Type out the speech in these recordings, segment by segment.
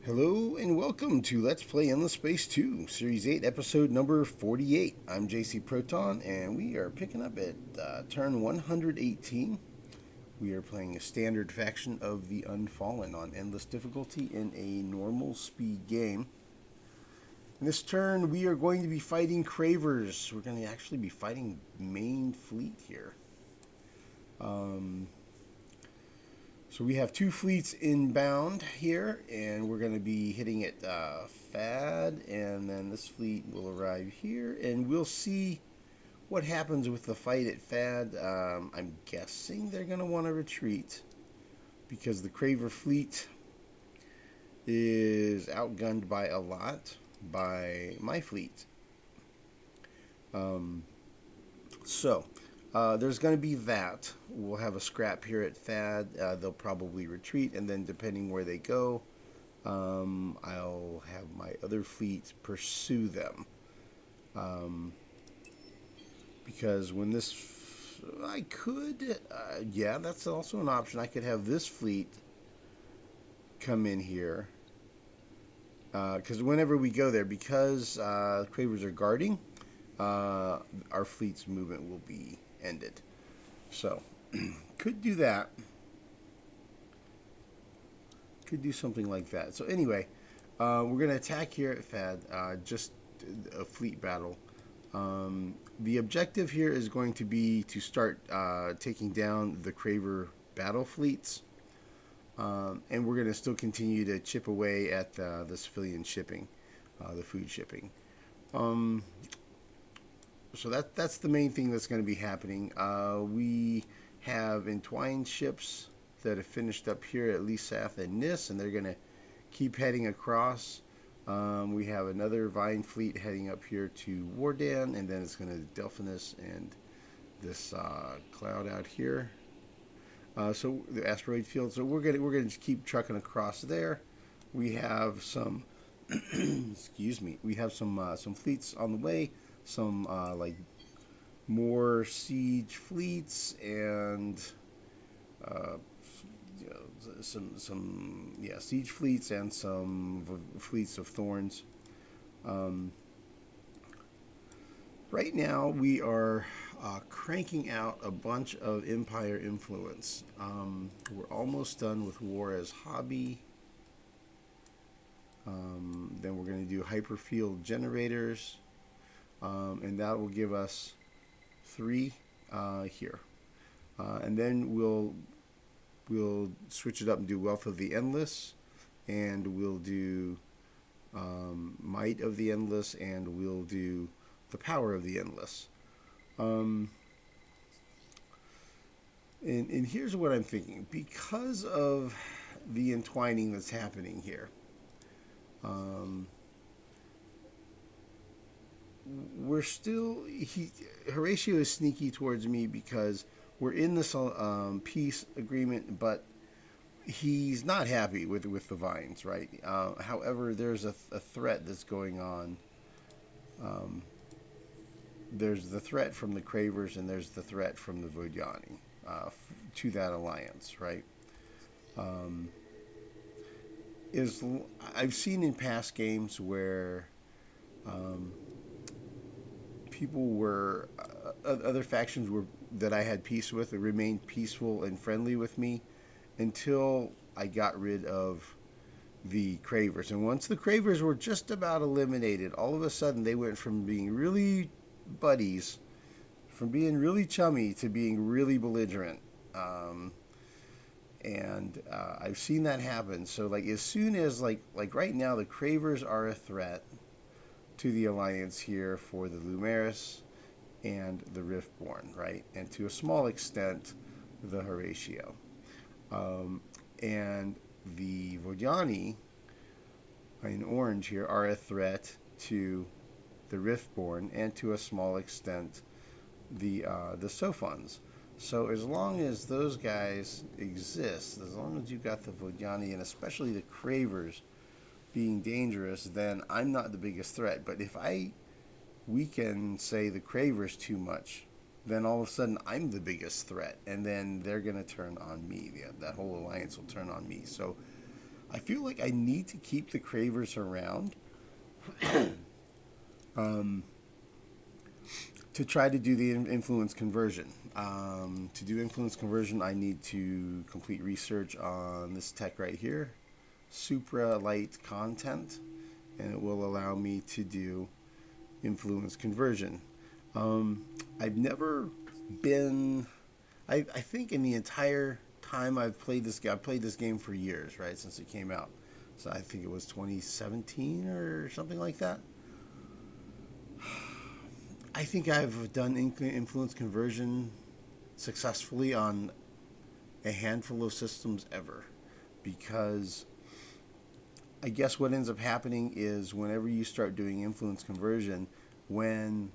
Hello and welcome to Let's Play Endless Space 2, Series 8, Episode number 48. I'm JC Proton, and we are picking up at turn 118. We are playing a standard faction of the Unfallen on Endless difficulty in a normal speed game. In this turn, we are going to be fighting Cravers. We're going to actually be fighting main fleet here. So we have two fleets inbound here, and we're going to be hitting it FAD, and then this fleet will arrive here, and we'll see what happens with the fight at FAD. I'm guessing they're going to want to retreat because the Craver Fleet is outgunned by a lot by my fleet. There's going to be that. We'll have a scrap here at FAD. They'll probably retreat, and then depending where they go, I'll have my other fleet pursue them. Because when this... I could... yeah, that's also an option. I could have this fleet come in here. Because whenever we go there, because Cravers are guarding, our fleet's movement will be ended. So, could do that. Could do something like that. So anyway, we're going to attack here at FAD, just a fleet battle. The objective here is going to be to start taking down the Craver battle fleets. And we're going to still continue to chip away at the civilian shipping, the food shipping. So that's the main thing that's going to be happening. We have entwined ships that have finished up here at Lisath and Nis, and they're going to keep heading across. We have another Vine fleet heading up here to Wardan, and then it's going to Delphinus and this cloud out here. So the asteroid field. So we're gonna just keep trucking across there. We have some excuse me. We have some fleets on the way. Some like more siege fleets and some siege fleets and some fleets of thorns. Right now we are cranking out a bunch of Empire influence. We're almost done with War as Hobby. Then we're going to do hyperfield generators. And that will give us 3 here. And then we'll switch it up and do Wealth of the Endless, and we'll do Might of the Endless, and we'll do the Power of the Endless. And here's what I'm thinking. Because of the entwining that's happening here, we're still... Horatio is sneaky towards me because we're in this peace agreement, but he's not happy with the Vines, right? However, there's a threat that's going on. There's the threat from the Cravers, and there's the threat from the Vodiani to that alliance, right? I've seen in past games where people were other factions that I had peace with remained peaceful and friendly with me until I got rid of the Cravers. And once the Cravers were just about eliminated, all of a sudden they went from being really buddies, from being really chummy, to being really belligerent. And I've seen that happen. So like as soon as like right now the Cravers are a threat to the alliance here for the Lumeris and the Riftborn, right? And to a small extent, the Horatio. And the Vodiani, in orange here, are a threat to the Riftborn and to a small extent the Sophons. So as long as those guys exist, as long as you've got the Vodiani and especially the Cravers being dangerous, then I'm not the biggest threat. But if I weaken, say, the Cravers too much, then all of a sudden I'm the biggest threat, and then they're going to turn on me. That whole alliance will turn on me. So I feel like I need to keep the Cravers around to try to do the influence conversion. To do influence conversion, I need to complete research on this tech right here, supra light content, and it will allow me to do influence conversion. I've never been. I think in the entire time I've played this game for years, right, since it came out. So I think it was 2017 or something like that. I think I've done influence conversion successfully on a handful of systems ever, because I guess what ends up happening is whenever you start doing influence conversion, when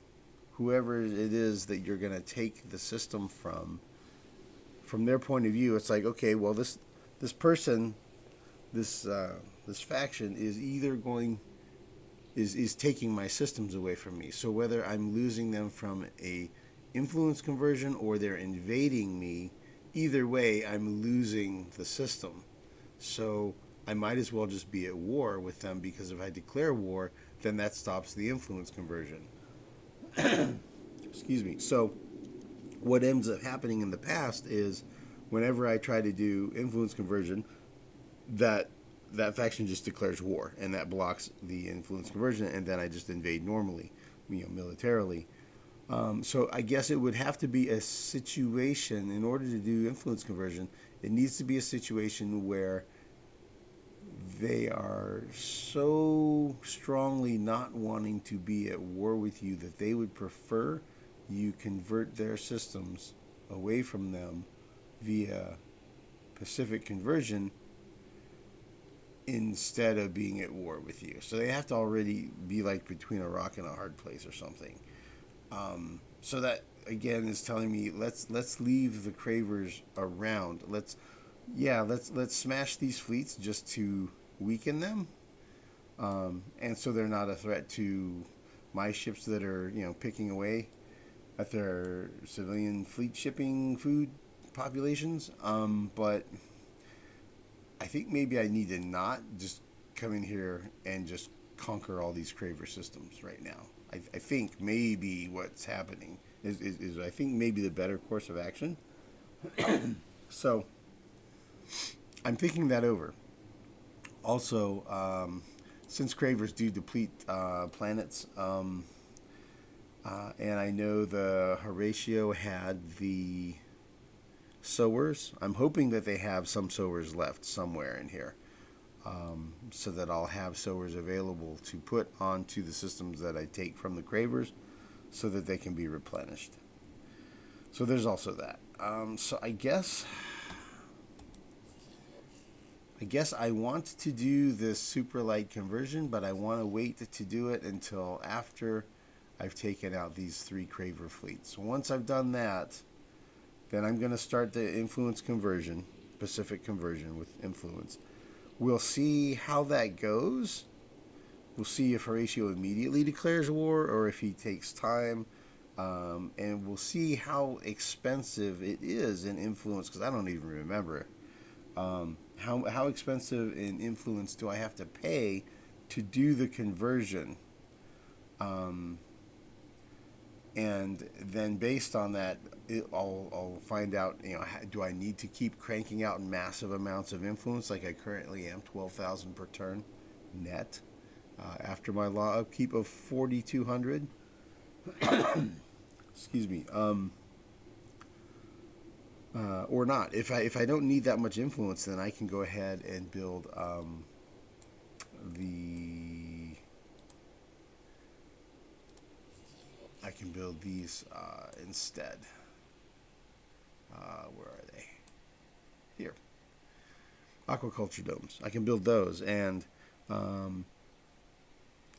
whoever it is that you're going to take the system from their point of view, it's like, okay, well, this person, this faction is either going is taking my systems away from me. So whether I'm losing them from a influence conversion or they're invading me, either way, I'm losing the system. So I might as well just be at war with them, because if I declare war, then that stops the influence conversion. Excuse me. So what ends up happening in the past is whenever I try to do influence conversion, that faction just declares war, and that blocks the influence conversion, and then I just invade normally, militarily. So I guess it would have to be a situation, in order to do influence conversion, it needs to be a situation where they are so strongly not wanting to be at war with you that they would prefer you convert their systems away from them via pacific conversion instead of being at war with you. So they have to already be like between a rock and a hard place or something. So that again is telling me let's leave the Cravers around. Let's smash these fleets just to weaken them, and so they're not a threat to my ships that are picking away at their civilian fleet shipping food populations. But I think maybe I need to not just come in here and just conquer all these Craver systems right now. I think maybe what's happening is I think maybe the better course of action. So I'm thinking that over. Also, since Cravers do deplete planets, and I know the Horatio had the sowers, I'm hoping that they have some sowers left somewhere in here, so that I'll have sowers available to put onto the systems that I take from the Cravers, so that they can be replenished. So there's also that. So I guess I want to do this super light conversion, but I want to wait to do it until after I've taken out these 3 Craver fleets. So once I've done that, then I'm going to start the influence conversion, Pacific conversion with influence. We'll see how that goes. We'll see if Horatio immediately declares war or if he takes time. And we'll see how expensive it is in influence, because I don't even remember. How expensive in influence do I have to pay to do the conversion? And then based on that, I'll find out, do I need to keep cranking out massive amounts of influence like I currently am, 12,000 per turn net, after my law upkeep of 4,200? Excuse me. Or not. If I don't need that much influence, then I can go ahead and build these instead. Where are they? Here. Aquaculture domes. I can build those, and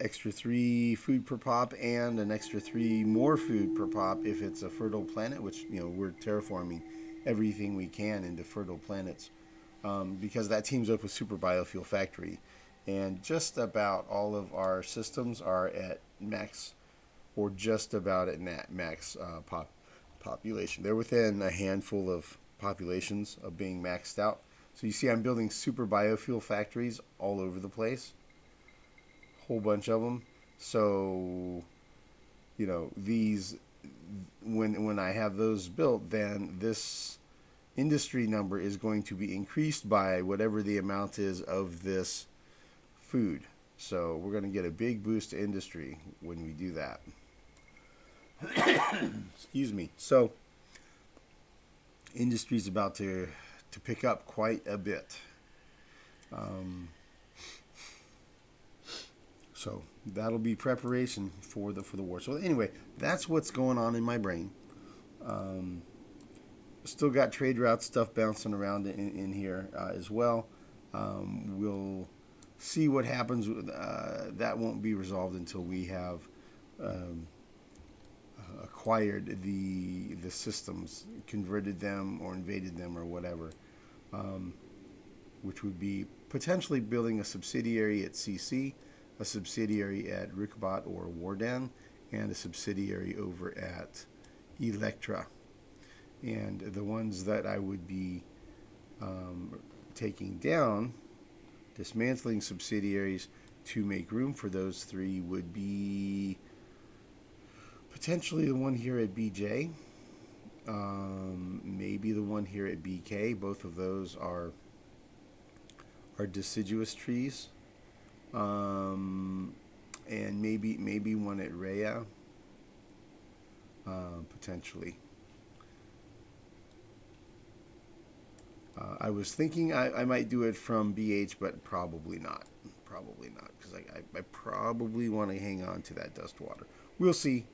extra 3 food per pop and an extra 3 more food per pop if it's a fertile planet, which we're terraforming everything we can into fertile planets, because that teams up with Super Biofuel Factory, and just about all of our systems are at max, or just about at max population. They're within a handful of populations of being maxed out, So you see I'm building super biofuel factories all over the place. Whole bunch of them. So, you know, these, when I have those built, then this industry number is going to be increased by whatever the amount is of this food. So we're going to get a big boost to industry when we do that. Excuse me. So industry's about to pick up quite a bit. So that'll be preparation for the war. So anyway, that's what's going on in my brain. Still got trade route stuff bouncing around in here as well. We'll see what happens. That won't be resolved until we have acquired the systems, converted them or invaded them or whatever, which would be potentially building a subsidiary at CC, a subsidiary at Rukbat or Warden, and a subsidiary over at Electra. And the ones that I would be taking down, dismantling subsidiaries to make room for those three, would be potentially the one here at BJ, maybe the one here at BK. Both of those are deciduous trees, and maybe one at Rhea, potentially. I was thinking I might do it from BH, but probably not. Probably not, because I probably want to hang on to that dust water. We'll see.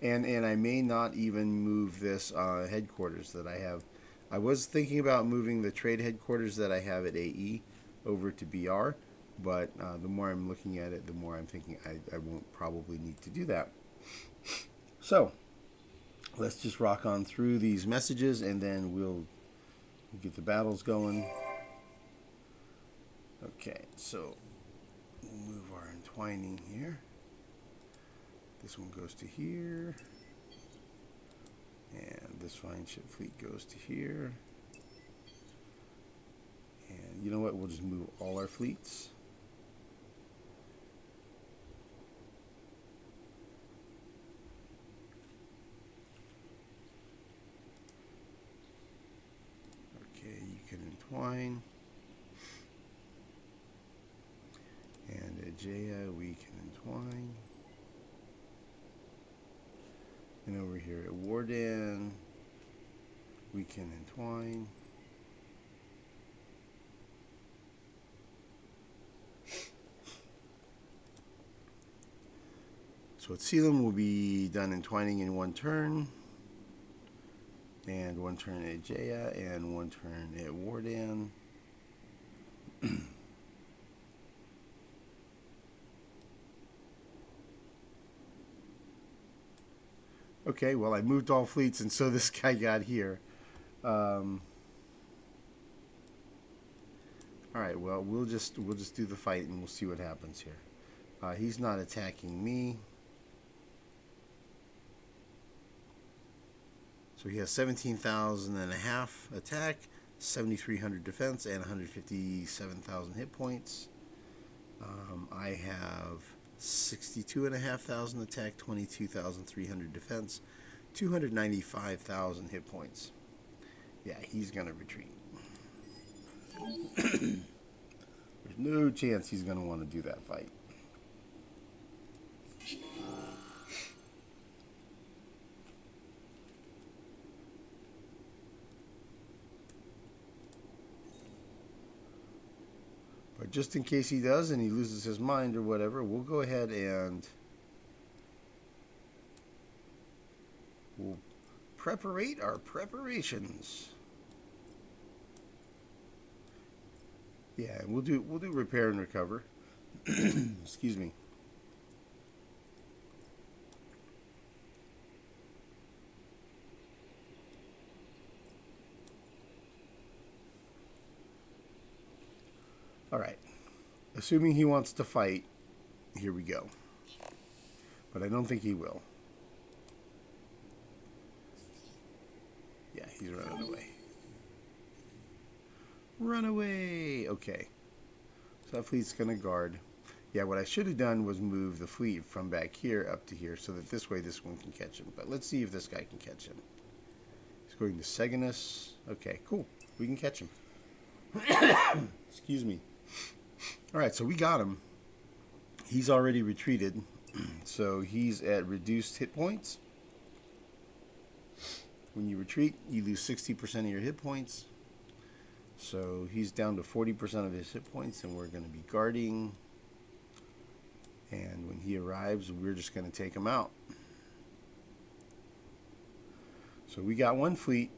And I may not even move this headquarters that I have. I was thinking about moving the trade headquarters that I have at AE over to BR, but the more I'm looking at it, the more I'm thinking I won't probably need to do that. So let's just rock on through these messages, and then we'll get the battles going. Okay, so we'll move our entwining here. This one goes to here, and this fine ship fleet goes to here. And you know what? We'll just move all our fleets. Okay, you can entwine. And at Jaya, we can entwine. And over here at Warden, we can entwine. So at Sealam will be done entwining in one turn, and one turn at Jaya, and one turn at Warden. Okay, well, I moved all fleets, and so this guy got here. All right, well, we'll just do the fight, and we'll see what happens here. He's not attacking me. So he has 17,000 and a half attack, 7,300 defense, and 157,000 hit points. I have 62,500 attack, 22,300 defense, 295,000 hit points. Yeah, he's gonna retreat. There's no chance he's gonna want to do that fight. But just in case he does and he loses his mind or whatever, we'll go ahead and we'll preparate our preparations. Yeah, we'll do repair and recover. Excuse me. All right. Assuming he wants to fight, here we go. But I don't think he will. Yeah, he's running away. Run away. Okay. So that fleet's going to guard. Yeah, what I should have done was move the fleet from back here up to here so that this way this one can catch him. But let's see if this guy can catch him. He's going to Seganus. Okay, cool. We can catch him. Excuse me. Alright, so we got him. He's already retreated. So he's at reduced hit points. When you retreat, you lose 60% of your hit points. So he's down to 40% of his hit points, and we're going to be guarding. And when he arrives, we're just going to take him out. So we got one fleet.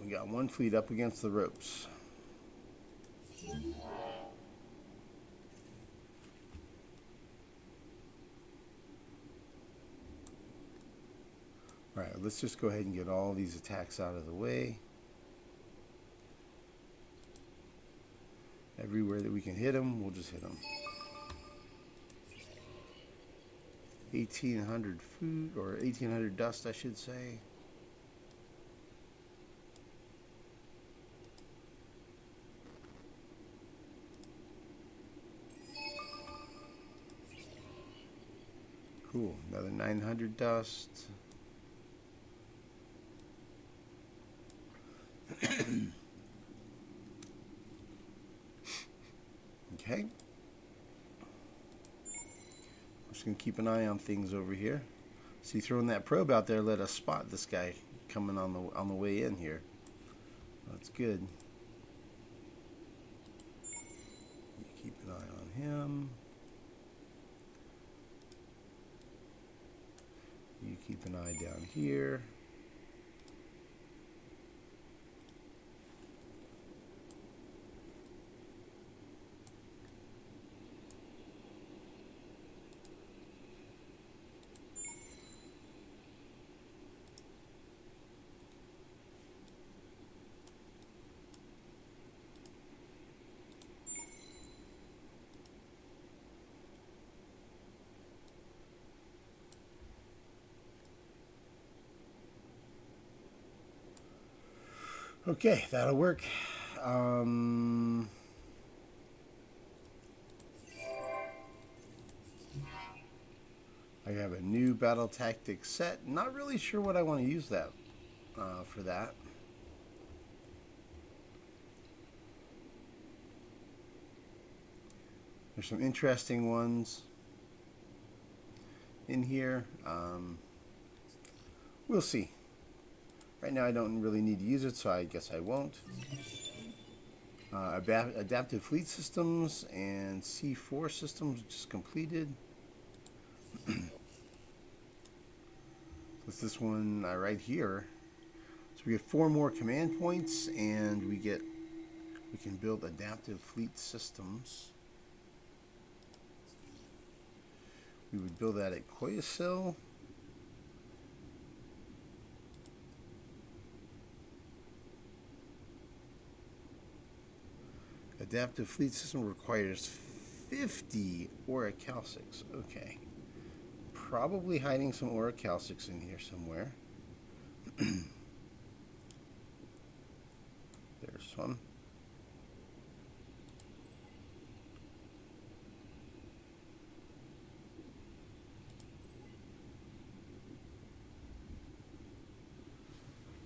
We got one fleet up against the ropes. Alright, let's just go ahead and get all these attacks out of the way. Everywhere that we can hit them, we'll just hit them. 1800 food, or 1800 dust, I should say. Cool, another 900 dust. Okay. I'm just going to keep an eye on things over here. See, throwing that probe out there let us spot this guy coming on the way in here. That's good. You keep an eye on him. You keep an eye down here. Okay, that'll work. I have a new battle tactics set. Not really sure what I want to use that for that. There's some interesting ones in here. We'll see. Right now I don't really need to use it, so I guess I won't. Adaptive fleet systems and C4 systems just completed. What's this one right here? So we get 4 more command points, and we can build adaptive fleet systems. We would build that at Koyasil. Adaptive fleet system requires 50 orichalcics. Okay. Probably hiding some orichalcics in here somewhere. There's some.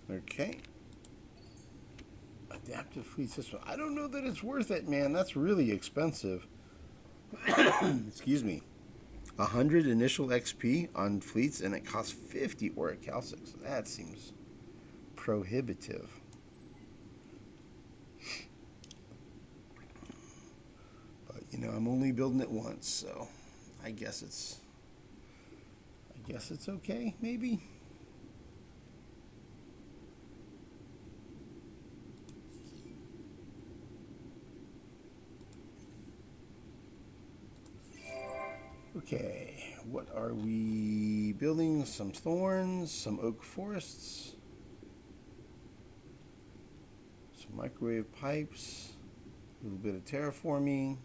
Okay. Adaptive fleet system. I don't know that it's worth it, man. That's really expensive. Excuse me. 100 initial XP on fleets, and it costs 50 orichalcics. That seems prohibitive. But you know, I'm only building it once, so I guess it's okay, maybe. Okay, what are we building? Some thorns, some oak forests, some microwave pipes, a little bit of terraforming,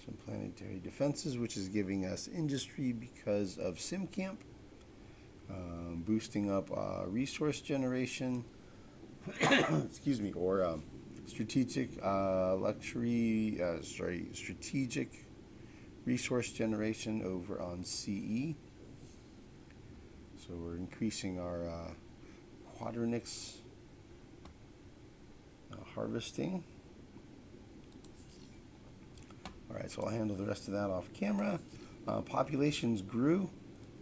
some planetary defenses, which is giving us industry because of SimCamp, boosting up resource generation. excuse me, or strategic strategic resource generation over on CE. So we're increasing our quadrinix harvesting. All right, so I'll handle the rest of that off camera. Populations grew.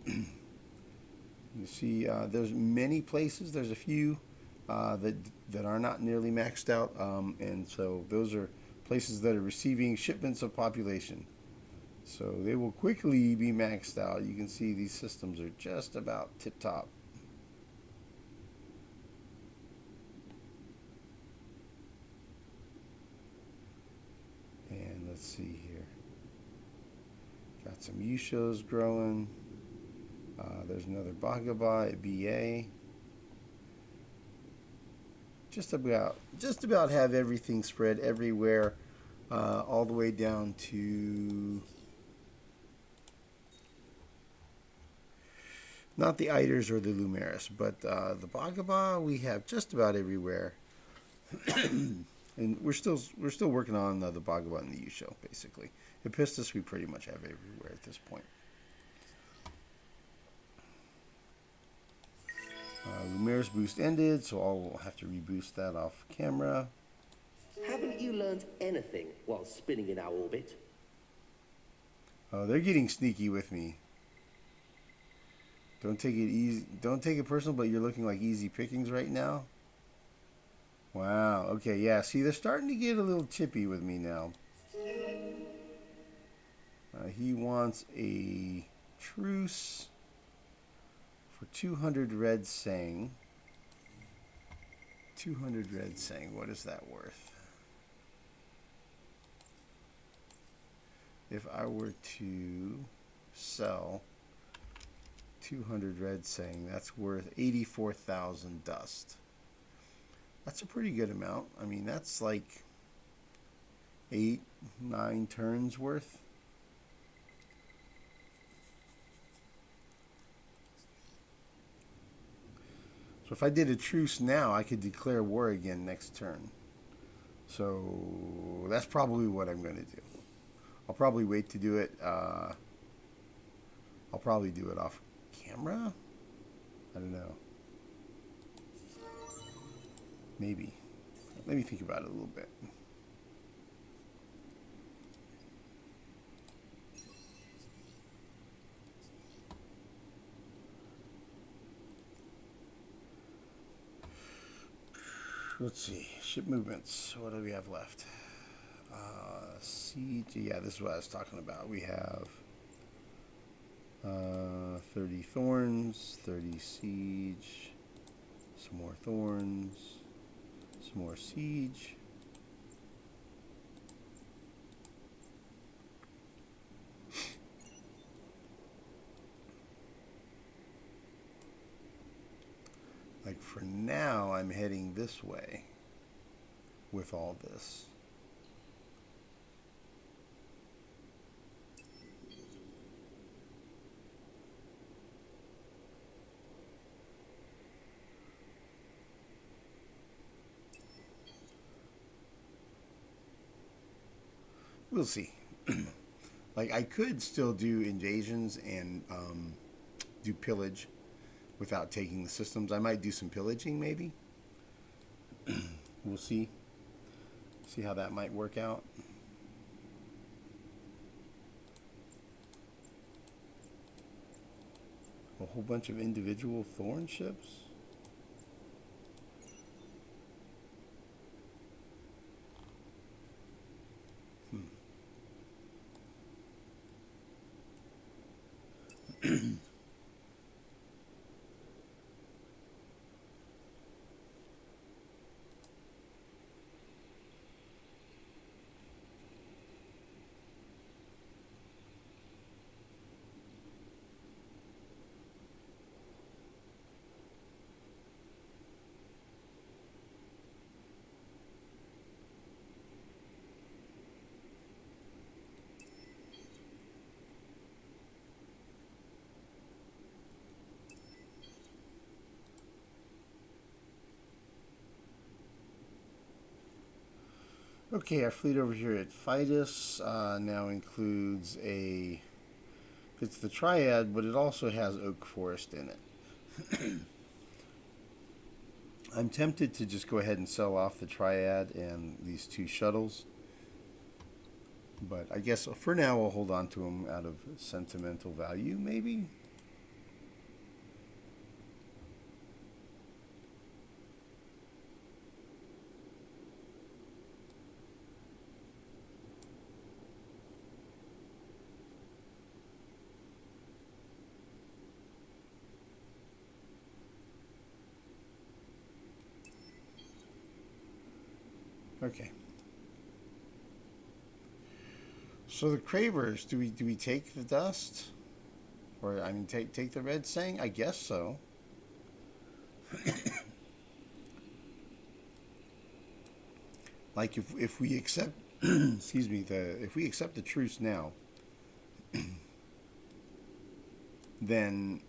You see, there's many places. There's a few that are not nearly maxed out, and so those are places that are receiving shipments of population. So they will quickly be maxed out. You can see these systems are just about tip top. And let's see here. Got some Yushos growing. There's another Bwahahahaha at BA. Just about have everything spread everywhere, all the way down to not the Eiders or the Lumeris, but the Bwahahahaha we have just about everywhere. And we're still working on the Bwahahahaha and the Yusho, basically. Epistus we pretty much have everywhere at this point. Lumeris boost ended, so I'll have to reboost that off camera. Haven't you learned anything while spinning in our orbit? Oh, they're getting sneaky with me. Don't take it easy. Don't take it personal, but you're looking like easy pickings right now. Wow. Okay, yeah. See, they're starting to get a little chippy with me now. He wants a truce for 200 red sang. 200 red sang. What is that worth? If I were to sell 200 red sang, that's worth 84,000 dust. That's a pretty good amount. I mean, that's like 8-9 turns worth. So if I did a truce now, I could declare war again next turn. So that's probably what I'm going to do. I'll probably wait to do it. I'll probably do it off camera. I don't know. Maybe. Let me think about it a little bit. Let's see. Ship movements. What do we have left? Siege. Yeah, this is what I was talking about. We have 30 thorns, 30 siege, some more thorns, some more siege. Like for now, I'm heading this way with all this. We'll see. Like I could still do invasions and do pillage without taking the systems. I might do some pillaging maybe. We'll see. See how that might work out. A whole bunch of individual thorn ships. Okay, our fleet over here at Fidus now includes it's the Triad, but it also has Oak Forest in it. I'm tempted to just go ahead and sell off the Triad and these 2 shuttles. But I guess for now I'll hold on to them out of sentimental value, maybe? Okay. So the Cravers, do we take the dust? Or I mean take the red sang? I guess so. Like if we accept excuse me, if we accept the truce now, then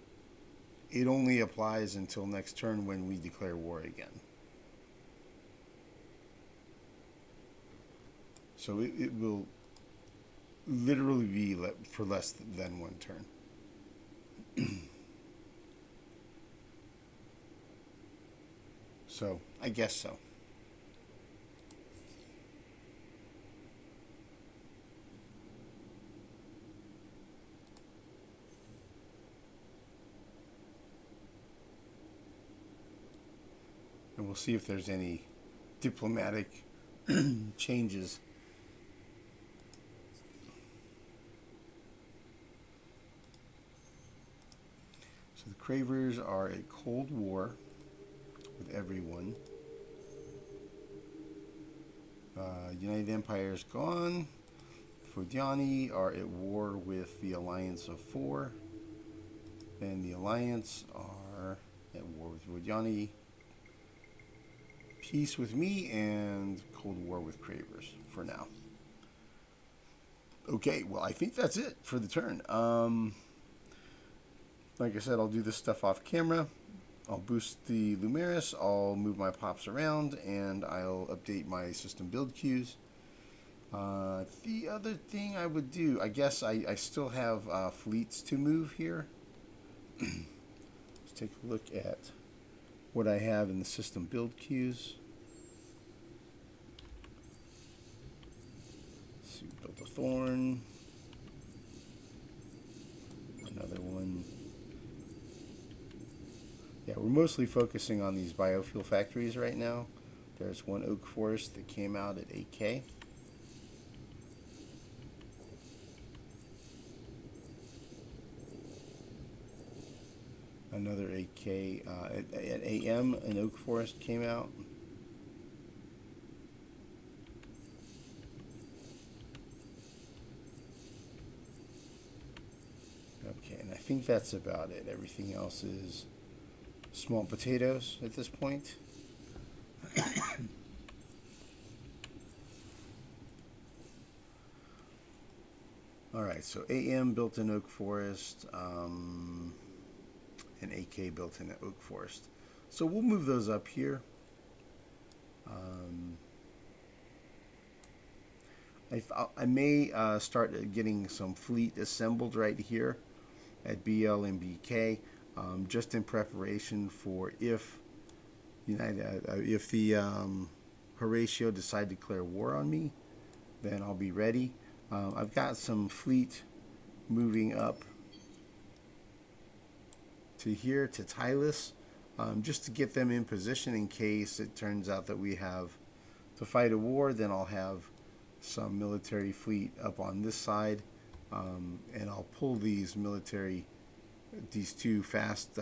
it only applies until next turn when we declare war again. So it will literally be for less than 1 turn. So I guess so. And we'll see if there's any diplomatic changes. So the Cravers are a Cold War with everyone. United Empire is gone. Fudiani are at war with the Alliance of 4. And the Alliance are at war with Fudiani. Peace with me and Cold War with Cravers for now. Okay, well, I think that's it for the turn. Like I said, I'll do this stuff off camera. I'll boost the Lumeris, I'll move my pops around, and I'll update my system build queues. The other thing I would do, I guess I still have fleets to move here. Let's take a look at what I have in the system build queues. So we built a Thorn. Another one. Yeah, we're mostly focusing on these biofuel factories right now. There's one Oak Forest that came out at 8K. Another 8K at AM, an Oak Forest came out. Okay, and I think that's about it. Everything else is small potatoes at this point. Alright, so AM built in Oak Forest, and AK built in Oak Forest. So we'll move those up here. I may start getting some fleet assembled right here at BL and BK, just in preparation for if the Horatio decide to declare war on me, then I'll be ready. I've got some fleet moving up to here to Tylus, just to get them in position in case it turns out that we have to fight a war. Then I'll have some military fleet up on this side, and I'll pull these two fast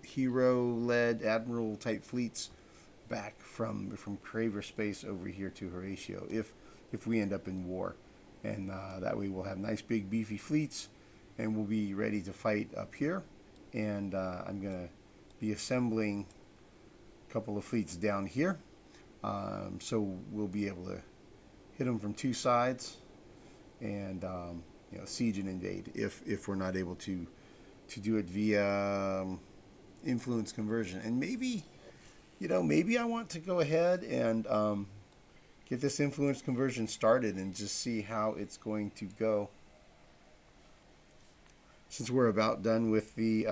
hero-led admiral type fleets back from Craver space over here to Horatio if we end up in war, and that way we'll have nice big beefy fleets, and we'll be ready to fight up here. And I'm gonna be assembling a couple of fleets down here, so we'll be able to hit them from 2 sides, and siege and invade if we're not able to do it via influence conversion. And maybe I want to go ahead and get this influence conversion started and just see how it's going to go. Since we're about done with the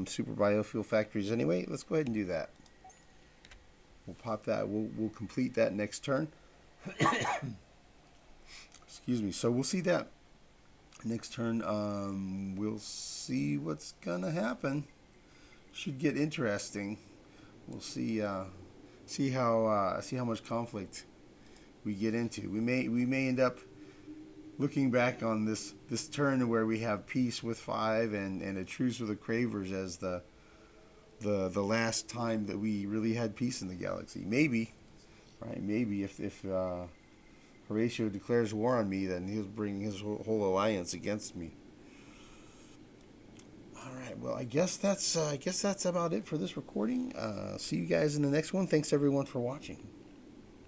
super biofuel factories anyway, let's go ahead and do that. We'll pop that. We'll complete that next turn. Excuse me. So we'll see that next turn. We'll see what's gonna happen. Should get interesting. We'll see how much conflict we get into. We may end up looking back on this turn where we have peace with 5 and a truce with the Cravers as the last time that we really had peace in the galaxy. Maybe, right? Maybe if Horatio declares war on me, then he'll bring his whole alliance against me. All right. Well, I guess that's about it for this recording. See you guys in the next one. Thanks everyone for watching.